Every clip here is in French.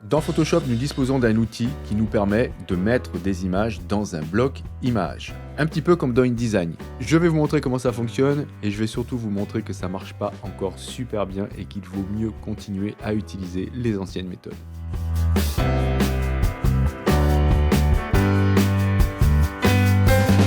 Dans Photoshop, nous disposons d'un outil qui nous permet de mettre des images dans un bloc image. Un petit peu comme dans InDesign. Je vais vous montrer comment ça fonctionne et je vais surtout vous montrer que ça marche pas encore super bien et qu'il vaut mieux continuer à utiliser les anciennes méthodes.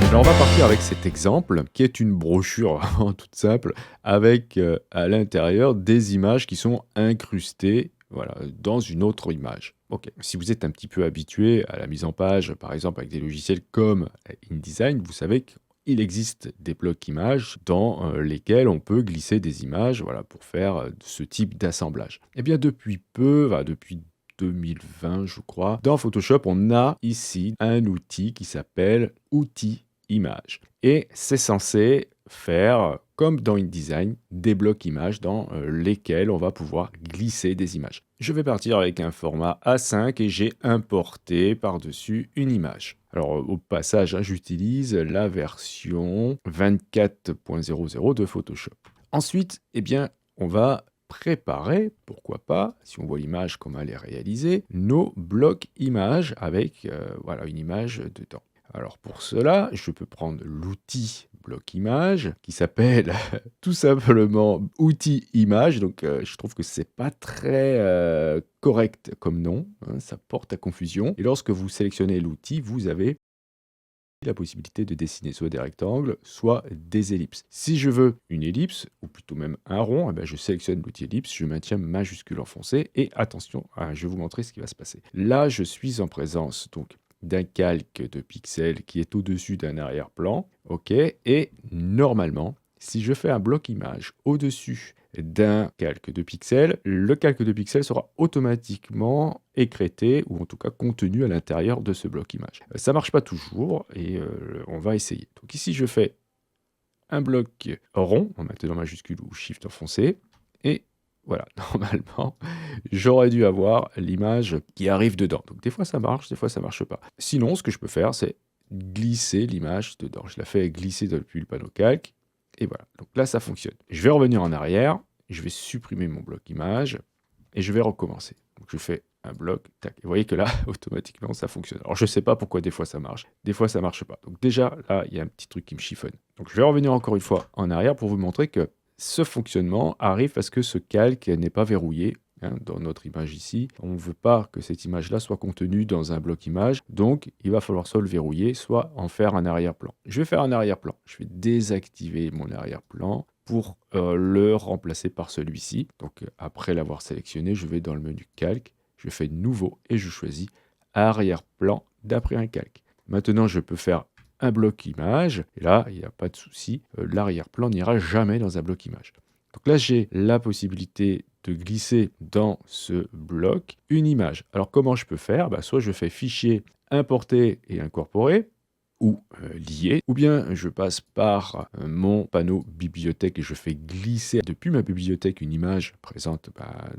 Alors on va partir avec cet exemple qui est une brochure vraiment toute simple avec à l'intérieur des images qui sont incrustées voilà, dans une autre image. Ok. Si vous êtes un petit peu habitué à la mise en page, par exemple avec des logiciels comme InDesign, vous savez qu'il existe des blocs images dans lesquels on peut glisser des images voilà, pour faire ce type d'assemblage. Eh bien depuis peu, depuis 2020 je crois, dans Photoshop on a ici un outil qui s'appelle Outils Image. Et c'est censé faire, comme dans InDesign, des blocs images dans lesquels on va pouvoir glisser des images. Je vais partir avec un format A5 et j'ai importé par-dessus une image. Alors au passage, j'utilise la version 24.00 de Photoshop. Ensuite, eh bien, on va préparer, pourquoi pas, si on voit l'image, comment elle est réalisée, nos blocs images avec voilà, une image dedans. Alors pour cela, je peux prendre l'outil bloc image qui s'appelle tout simplement outil image. Donc je trouve que c'est pas très correct comme nom, hein, ça porte à confusion. Et lorsque vous sélectionnez l'outil, vous avez la possibilité de dessiner soit des rectangles, soit des ellipses. Si je veux une ellipse, ou plutôt même un rond, eh ben je sélectionne l'outil ellipse, je maintiens majuscule enfoncé, et attention, je vais vous montrer ce qui va se passer. Là, je suis en présence donc d'un calque de pixels qui est au-dessus d'un arrière-plan, ok, et normalement, si je fais un bloc image au-dessus d'un calque de pixels, le calque de pixels sera automatiquement écrété ou en tout cas contenu à l'intérieur de ce bloc image. Ça marche pas toujours et on va essayer. Donc ici je fais un bloc rond en maintenant majuscule ou shift enfoncé et voilà, normalement, j'aurais dû avoir l'image qui arrive dedans. Donc des fois ça marche, des fois ça marche pas. Sinon, ce que je peux faire, c'est glisser l'image dedans. Je la fais glisser depuis le panneau calque. Et voilà, donc là ça fonctionne. Je vais revenir en arrière, je vais supprimer mon bloc image et je vais recommencer. Donc je fais un bloc, tac. Et vous voyez que là, automatiquement, ça fonctionne. Alors je ne sais pas pourquoi des fois ça marche, des fois ça marche pas. Donc déjà, là, il y a un petit truc qui me chiffonne. Donc je vais revenir encore une fois en arrière pour vous montrer que ce fonctionnement arrive parce que ce calque n'est pas verrouillé. Dans notre image ici, on ne veut pas que cette image-là soit contenue dans un bloc image, donc il va falloir soit le verrouiller, soit en faire un arrière-plan. Je vais faire un arrière-plan, je vais désactiver mon arrière-plan pour le remplacer par celui-ci. Donc après l'avoir sélectionné, je vais dans le menu calque, je fais nouveau et je choisis arrière-plan d'après un calque. Maintenant, je peux faire un bloc image, et là, il n'y a pas de souci, l'arrière-plan n'ira jamais dans un bloc image. Donc là, j'ai la possibilité de glisser dans ce bloc une image. Alors comment je peux faire? Soit je fais fichier, importer et incorporer, ou lier, ou bien je passe par mon panneau bibliothèque et je fais glisser depuis ma bibliothèque une image présente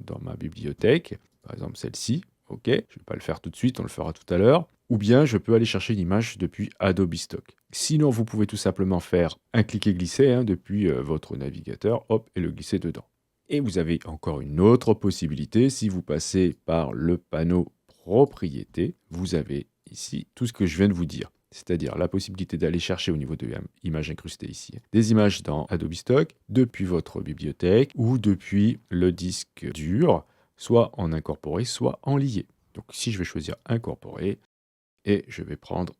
dans ma bibliothèque, par exemple celle-ci. Ok, je ne vais pas le faire tout de suite, on le fera tout à l'heure. Ou bien je peux aller chercher une image depuis Adobe Stock. Sinon, vous pouvez tout simplement faire un cliquer-glisser depuis votre navigateur, hop, et le glisser dedans. Et vous avez encore une autre possibilité, si vous passez par le panneau propriété, vous avez ici tout ce que je viens de vous dire. C'est-à-dire la possibilité d'aller chercher au niveau de l'image incrustée ici, des images dans Adobe Stock, depuis votre bibliothèque ou depuis le disque dur, soit en incorporé, soit en lié. Donc si je vais choisir incorporer, et je vais prendre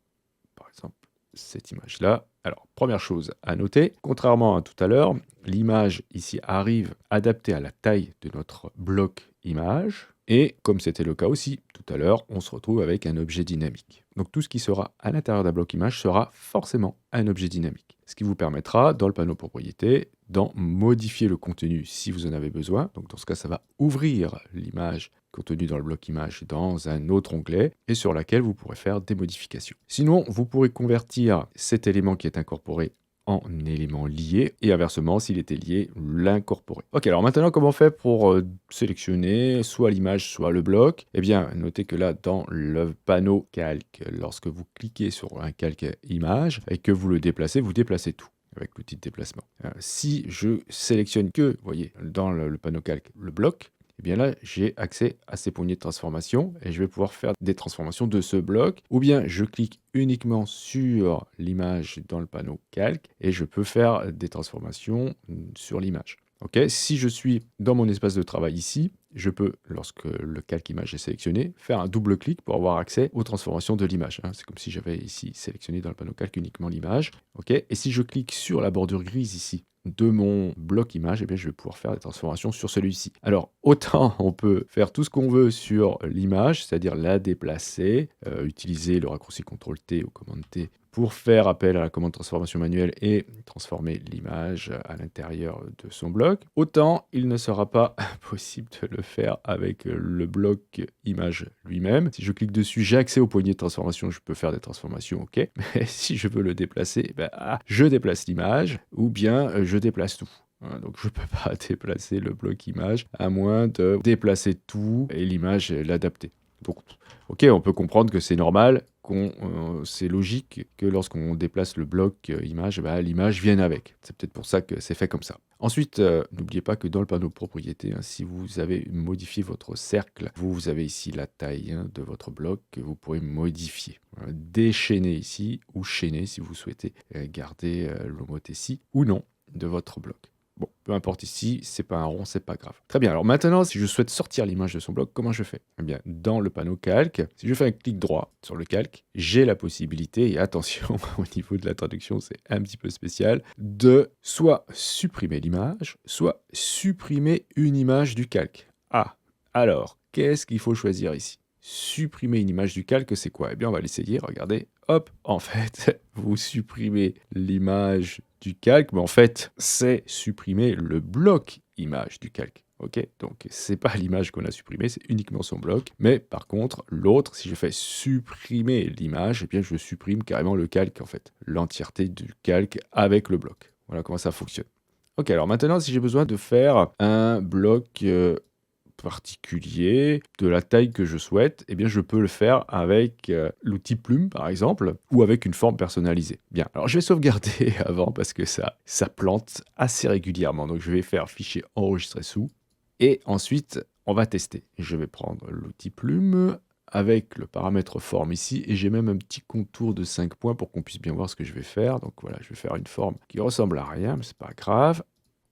par exemple cette image-là. Alors, première chose à noter, contrairement à tout à l'heure, l'image ici arrive adaptée à la taille de notre bloc image. Et comme c'était le cas aussi tout à l'heure, on se retrouve avec un objet dynamique. Donc tout ce qui sera à l'intérieur d'un bloc image sera forcément un objet dynamique. Ce qui vous permettra, dans le panneau propriété, d'en modifier le contenu si vous en avez besoin. Donc dans ce cas, ça va ouvrir l'image contenue dans le bloc image dans un autre onglet et sur laquelle vous pourrez faire des modifications. Sinon, vous pourrez convertir cet élément qui est incorporé en élément lié et inversement, s'il était lié, l'incorporer. Ok, alors maintenant, comment on fait pour sélectionner soit l'image, soit le bloc? Eh bien, notez que là, dans le panneau calque, lorsque vous cliquez sur un calque image et que vous le déplacez, vous déplacez tout avec l'outil de déplacement. Si je sélectionne que, vous voyez, dans le panneau calque, le bloc, et bien là, j'ai accès à ces poignées de transformation et je vais pouvoir faire des transformations de ce bloc. Ou bien je clique uniquement sur l'image dans le panneau calque et je peux faire des transformations sur l'image. Ok, si je suis dans mon espace de travail ici, je peux, lorsque le calque image est sélectionné, faire un double clic pour avoir accès aux transformations de l'image. Hein. C'est comme si j'avais ici sélectionné dans le panneau calque uniquement l'image. Ok, et si je clique sur la bordure grise ici de mon bloc image, eh bien, je vais pouvoir faire des transformations sur celui-ci. Alors, autant on peut faire tout ce qu'on veut sur l'image, c'est-à-dire la déplacer, utiliser le raccourci CTRL-T ou commande T pour faire appel à la commande transformation manuelle et transformer l'image à l'intérieur de son bloc. Autant il ne sera pas possible de le faire avec le bloc image lui-même. Si je clique dessus, j'ai accès au poignet de transformation, je peux faire des transformations, ok. Mais si je veux le déplacer, je déplace l'image ou bien je déplace tout. Donc je ne peux pas déplacer le bloc image à moins de déplacer tout et l'image l'adapter. Donc, ok, on peut comprendre que c'est normal, c'est logique que lorsqu'on déplace le bloc image, l'image vienne avec. C'est peut-être pour ça que c'est fait comme ça. Ensuite, n'oubliez pas que dans le panneau propriété, si vous avez modifié votre cercle, vous avez ici la taille de votre bloc que vous pourrez modifier. Déchaîner ici ou chaîner si vous souhaitez garder l'homothétie ou non de votre bloc. Bon, peu importe ici, c'est pas un rond, c'est pas grave. Très bien, alors maintenant, si je souhaite sortir l'image de son bloc, comment je fais? Eh bien, dans le panneau calque, si je fais un clic droit sur le calque, j'ai la possibilité, et attention, au niveau de la traduction, c'est un petit peu spécial, de soit supprimer l'image, soit supprimer une image du calque. Ah, alors, qu'est-ce qu'il faut choisir ici? Supprimer une image du calque, c'est quoi? Eh bien, on va l'essayer, regardez. Hop, en fait, vous supprimez l'image du calque, mais en fait, c'est supprimer le bloc image du calque. Ok, donc c'est pas l'image qu'on a supprimée, c'est uniquement son bloc. Mais par contre, l'autre, si je fais supprimer l'image, eh bien je supprime carrément le calque en fait, l'entièreté du calque avec le bloc. Voilà comment ça fonctionne. Ok, alors maintenant, si j'ai besoin de faire un bloc particulier, de la taille que je souhaite, eh bien je peux le faire avec l'outil plume par exemple, ou avec une forme personnalisée. Bien, alors je vais sauvegarder avant parce que ça plante assez régulièrement. Donc je vais faire fichier enregistrer sous, et ensuite on va tester. Je vais prendre l'outil plume avec le paramètre forme ici, et j'ai même un petit contour de 5 points pour qu'on puisse bien voir ce que je vais faire. Donc voilà, je vais faire une forme qui ressemble à rien, mais c'est pas grave.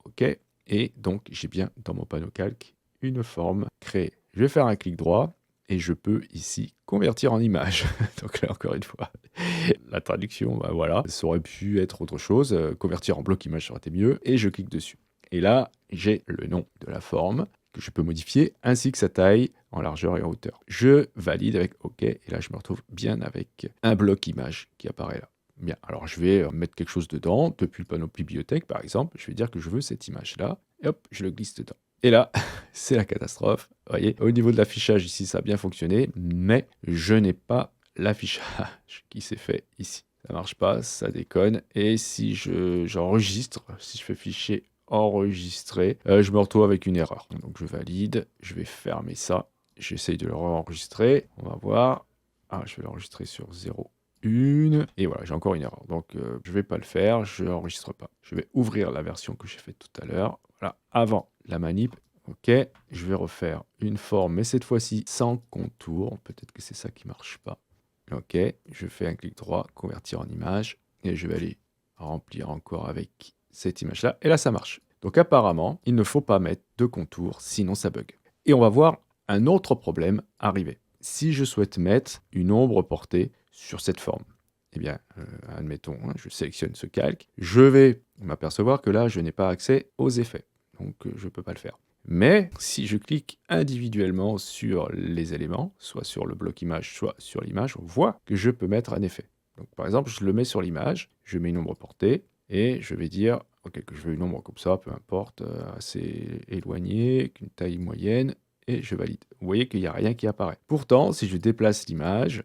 Ok, et donc j'ai bien dans mon panneau calque une forme créée. Je vais faire un clic droit et je peux ici convertir en image. Donc là encore une fois, la traduction, voilà, ça aurait pu être autre chose. Convertir en bloc image, ça aurait été mieux. Et je clique dessus. Et là, j'ai le nom de la forme que je peux modifier, ainsi que sa taille en largeur et en hauteur. Je valide avec OK, et là je me retrouve bien avec un bloc image qui apparaît là. Bien, alors je vais mettre quelque chose dedans, depuis le panneau bibliothèque par exemple, je vais dire que je veux cette image-là, et hop, je le glisse dedans. Et là, c'est la catastrophe. Vous voyez, au niveau de l'affichage ici, ça a bien fonctionné, mais je n'ai pas l'affichage qui s'est fait ici. Ça marche pas, ça déconne. Et si j'enregistre, si je fais fichier enregistrer, je me retrouve avec une erreur. Donc je valide, je vais fermer ça, j'essaye de le enregistrer, on va voir. Ah, je vais l'enregistrer sur 0. Et voilà, j'ai encore une erreur. Donc je vais pas le faire, je n'enregistre pas. Je vais ouvrir la version que j'ai faite tout à l'heure. Voilà, avant la manip. Ok, je vais refaire une forme, mais cette fois-ci sans contour. Peut-être que c'est ça qui marche pas. Ok, je fais un clic droit, convertir en image, et je vais aller remplir encore avec cette image-là. Et là, ça marche. Donc apparemment, il ne faut pas mettre de contour, sinon ça bug. Et on va voir un autre problème arriver. Si je souhaite mettre une ombre portée sur cette forme, eh bien, admettons, je sélectionne ce calque, je vais m'apercevoir que là, je n'ai pas accès aux effets. Donc, je ne peux pas le faire. Mais si je clique individuellement sur les éléments, soit sur le bloc image, soit sur l'image, on voit que je peux mettre un effet. Donc, par exemple, je le mets sur l'image, je mets une ombre portée, et je vais dire ok, que je veux une ombre comme ça, peu importe, assez éloignée, qu'une taille moyenne, et je valide. Vous voyez qu'il n'y a rien qui apparaît. Pourtant, si je déplace l'image,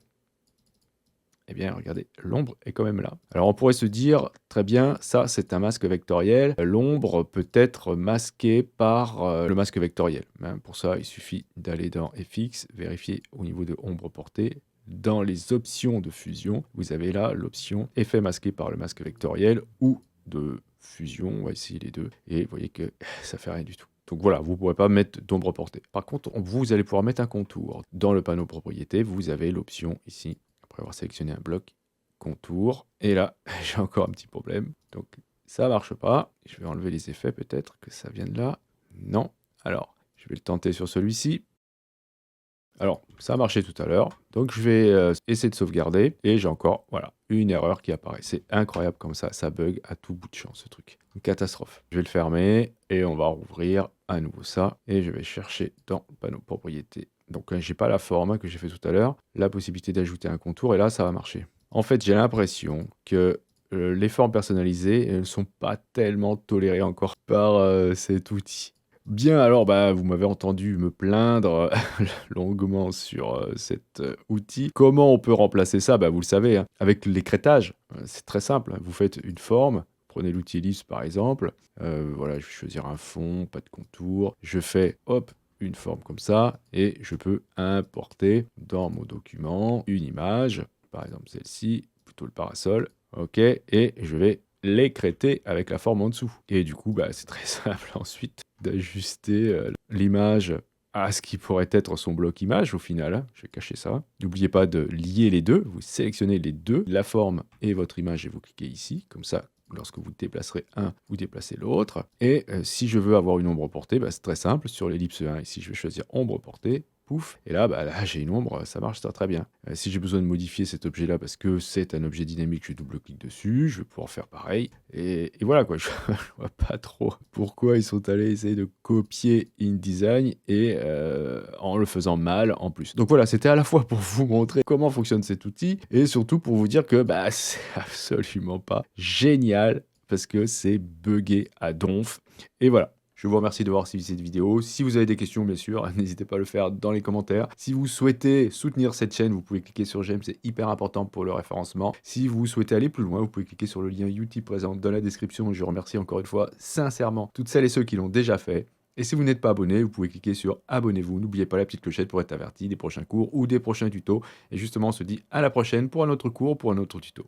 eh bien, regardez, l'ombre est quand même là. Alors, on pourrait se dire, très bien, ça, c'est un masque vectoriel. L'ombre peut être masquée par le masque vectoriel. Pour ça, il suffit d'aller dans FX, vérifier au niveau de ombre portée. Dans les options de fusion, vous avez là l'option effet masqué par le masque vectoriel ou de fusion. On va essayer les deux. Et vous voyez que ça fait rien du tout. Donc voilà, vous ne pourrez pas mettre d'ombre portée. Par contre, vous allez pouvoir mettre un contour. Dans le panneau propriété, vous avez l'option ici, après avoir sélectionné un bloc, contour. Et là, j'ai encore un petit problème. Donc ça ne marche pas. Je vais enlever les effets peut-être, que ça vienne là. Non. Alors, je vais le tenter sur celui-ci. Alors, ça a marché tout à l'heure, donc je vais essayer de sauvegarder, et j'ai encore, voilà, une erreur qui apparaît. C'est incroyable comme ça bug à tout bout de champ, ce truc. Une catastrophe. Je vais le fermer, et on va rouvrir à nouveau ça, et je vais chercher dans le panneau propriété. Donc, j'ai pas la forme que j'ai fait tout à l'heure, la possibilité d'ajouter un contour, et là, ça va marcher. En fait, j'ai l'impression que les formes personnalisées ne sont pas tellement tolérées encore par cet outil. Bien, alors, bah, vous m'avez entendu me plaindre longuement sur cet outil. Comment on peut remplacer ça? Bah, vous le savez, hein, avec l'écrêtage. C'est très simple. Vous faites une forme, prenez l'outil Ellipse par exemple. Voilà, je vais choisir un fond, pas de contour. Je fais, hop, une forme comme ça, et je peux importer dans mon document une image, par exemple celle-ci, plutôt le parasol. OK, et je vais l'écrêter avec la forme en dessous. Et du coup, bah, c'est très simple ensuite d'ajuster l'image à ce qui pourrait être son bloc image au final, hein. Je vais cacher ça. N'oubliez pas de lier les deux. Vous sélectionnez les deux, la forme et votre image, et vous cliquez ici. Comme ça, lorsque vous déplacerez un, vous déplacez l'autre. Et si je veux avoir une ombre portée, bah, c'est très simple. Sur l'ellipse 1, ici, je vais choisir ombre portée. Pouf, et là, bah, là j'ai une ombre, ça marche très bien. Si j'ai besoin de modifier cet objet-là parce que c'est un objet dynamique, je double-clique dessus, je vais pouvoir faire pareil. Et voilà quoi, je vois pas trop pourquoi ils sont allés essayer de copier InDesign et en le faisant mal en plus. Donc voilà, c'était à la fois pour vous montrer comment fonctionne cet outil et surtout pour vous dire que bah, c'est absolument pas génial parce que c'est buggé à donf. Et voilà. Je vous remercie d'avoir suivi cette vidéo. Si vous avez des questions, bien sûr, n'hésitez pas à le faire dans les commentaires. Si vous souhaitez soutenir cette chaîne, vous pouvez cliquer sur j'aime, c'est hyper important pour le référencement. Si vous souhaitez aller plus loin, vous pouvez cliquer sur le lien Utip présent dans la description. Je remercie encore une fois sincèrement toutes celles et ceux qui l'ont déjà fait. Et si vous n'êtes pas abonné, vous pouvez cliquer sur abonnez-vous. N'oubliez pas la petite clochette pour être averti des prochains cours ou des prochains tutos. Et justement, on se dit à la prochaine pour un autre cours, pour un autre tuto.